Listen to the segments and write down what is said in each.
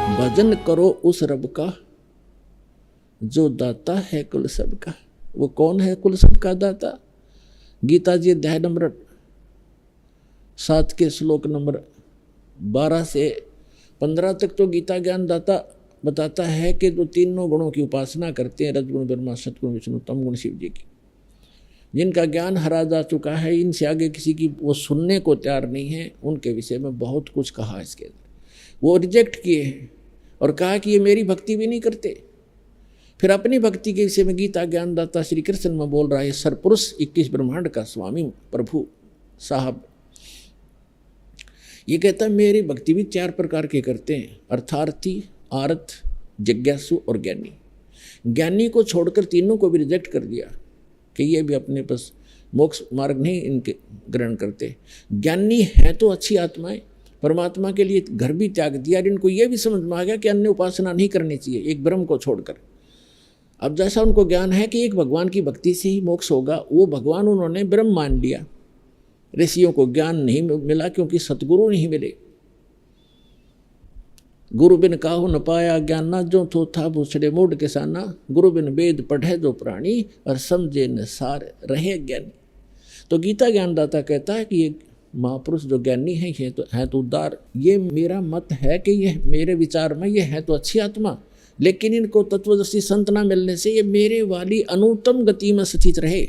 भजन करो उस रब का जो दाता है कुल सब का। वो कौन है कुल सब का दाता? गीता जी अध्याय नंबर 7 के श्लोक नंबर 12 से 15 तक तो गीता ज्ञान दाता बताता है कि जो तीनों गुणों की उपासना करते हैं, रजगुण ब्रह्मा, सतगुण विष्णु, तम गुण शिव जी की, जिनका ज्ञान हरा जा चुका है, इनसे आगे किसी की वो सुनने को तैयार नहीं है, उनके विषय में बहुत कुछ कहा इसके अंदर। वो रिजेक्ट किए हैं और कहा कि ये मेरी भक्ति भी नहीं करते। फिर अपनी भक्ति के विषय में गीता ज्ञानदाता श्री कृष्ण में बोल रहा है, सरपुरुष 21 ब्रह्मांड का स्वामी प्रभु साहब ये कहता है मेरी भक्ति भी 4 प्रकार के करते हैं, अर्थार्थी, आर्थ, जिज्ञासु और ज्ञानी। ज्ञानी को छोड़कर तीनों को भी रिजेक्ट कर दिया कि ये भी अपने पास मोक्ष मार्ग नहीं इनके ग्रहण करते। ज्ञानी है तो अच्छी आत्माएं, परमात्मा के लिए घर भी त्याग दिया, इनको ये भी समझ में आ गया कि अन्य उपासना नहीं करनी चाहिए एक ब्रह्म को छोड़कर। अब जैसा उनको ज्ञान है कि एक भगवान की भक्ति से ही मोक्ष होगा, वो भगवान उन्होंने ब्रह्म मान लिया। ऋषियों को ज्ञान नहीं मिला क्योंकि सतगुरु नहीं मिले। गुरु बिन काहू न पाया ज्ञान ना, जो थो था भूसड़े मूड किसाना। गुरु बिन वेद पढ़े जो प्राणी, और समझे न सार रहे ज्ञानी। तो गीता ज्ञानदाता कहता है कि ये महापुरुष जो ज्ञानी है ये तो है तो उदार। ये मेरा मत है कि ये मेरे विचार में ये है तो अच्छी आत्मा, लेकिन इनको तत्वदर्शी संत ना मिलने से ये मेरे वाली अनुत्तम गति में स्थित रहे।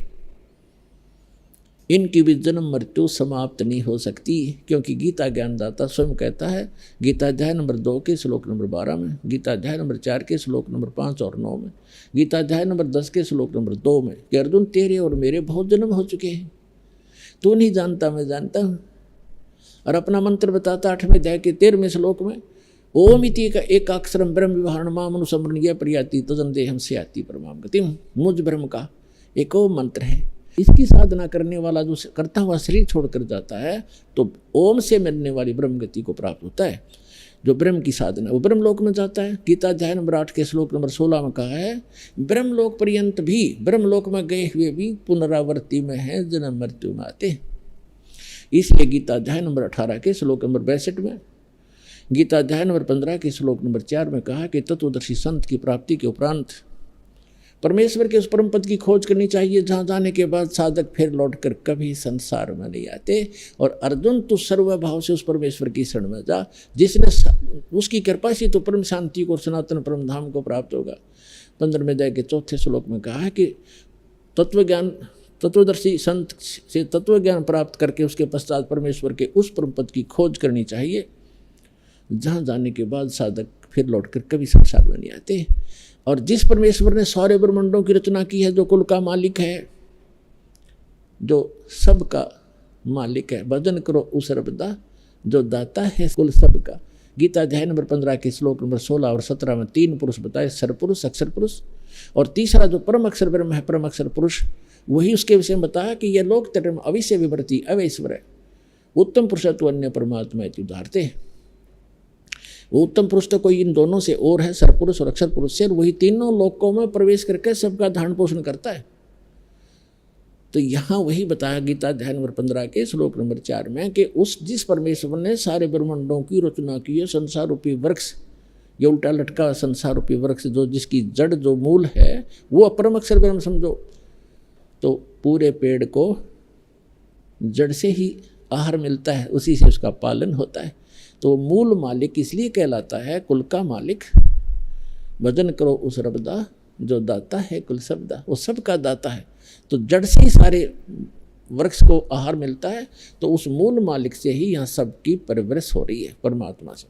इनकी भी जन्म मृत्यु समाप्त नहीं हो सकती, क्योंकि गीता ज्ञानदाता स्वयं कहता है गीता अध्याय नंबर 2 के श्लोक नंबर 12 में, गीता अध्याय नंबर 4 के श्लोक नंबर 5 और 9 में, गीता अध्याय नंबर 10 के श्लोक नंबर 2 में कि अर्जुन तेरे और मेरे बहुत जन्म हो चुके हैं, तू नहीं जानता मैं जानता हूँ। और अपना मंत्र बताता 8वें अध्याय के 13वें श्लोक में, ओम इति का एक अक्षरम ब्रह्म विवरण माम अनुसमरणीय प्रियाति तजन देहम से आती परमाम गतिम। मुझ ब्रह्म का एक ओम मंत्र है, इसकी साधना करने वाला जो करता हुआ शरीर छोड़कर जाता है तो ओम से मिलने वाली ब्रह्म गति को प्राप्त होता है। जो ब्रह्म की साधना वो ब्रह्म लोक में जाता है। गीता अध्याय नंबर 8 के श्लोक नंबर 16 में कहा है, ब्रह्म लोक पर्यंत भी, ब्रह्म लोक में गए हुए भी पुनरावृत्ति में है, जन्म मृत्यु में आते हैं। इसलिए गीता अध्याय नंबर 18 के श्लोक नंबर 62 में, गीता अध्याय नंबर 15 के श्लोक नंबर 4 में कहा कि तत्वदर्शी संत की प्राप्ति के उपरांत परमेश्वर के उस परम पद की खोज करनी चाहिए जहाँ जाने के बाद साधक फिर लौटकर कभी संसार में नहीं आते। और अर्जुन तू सर्वभाव से उस परमेश्वर की शरण में जा, जिसने उसकी कृपा से तो परम शांति को, सनातन परम धाम को प्राप्त होगा। 15वें अध्याय के 4थे श्लोक में कहा है कि तत्वज्ञान, तत्वदर्शी संत से तत्व ज्ञान प्राप्त करके उसके पश्चात परमेश्वर के उस परम पद की खोज करनी चाहिए जहाँ जाने के बाद साधक फिर लौटकर कभी संसार में नहीं आते। और जिस परमेश्वर ने सारे ब्रह्मांडों की रचना की है, जो कुल का मालिक है, जो सब का मालिक है, भजन करो उस रबदा जो दाता है कुल सब का। गीता अध्याय नंबर 15 के श्लोक नंबर 16 और 17 में 3 पुरुष बताए, सरपुरुष, अक्षर पुरुष, और तीसरा जो परम अक्षर ब्रह्म है, परम अक्षर पुरुष, वही उसके विषय में बताया कि यह लोक तटम अविश्य विभर्ति अवैश्वर है, उत्तम पुरुषत्व अन्य परमात्मा उदाहरते हैं। वो उत्तम पुरुष तो कोई इन दोनों से और है, सरपुरुष और अक्षर पुरुष से, और वही तीनों लोकों में प्रवेश करके सबका धारण पोषण करता है। तो यहाँ वही बताया गीता अध्याय नंबर 15 के श्लोक नंबर 4 में कि उस जिस परमेश्वर ने सारे ब्रह्मांडों की रचना की है, संसार रूपी वृक्ष, ये उल्टा लटका संसार रूपी वृक्ष जो जिसकी जड़ जो मूल है वो अपरम अक्षर ब्रह्म समझो, तो पूरे पेड़ को जड़ से ही आहार मिलता है, उसी से उसका पालन होता है। तो मूल मालिक इसलिए कहलाता है कुल का मालिक। भजन करो उस रबदा जो दाता है कुल सबदा, वो सबका दाता है। तो जड़ से ही सारे वृक्ष को आहार मिलता है, तो उस मूल मालिक से ही यहाँ सबकी परवरिश हो रही है, परमात्मा से।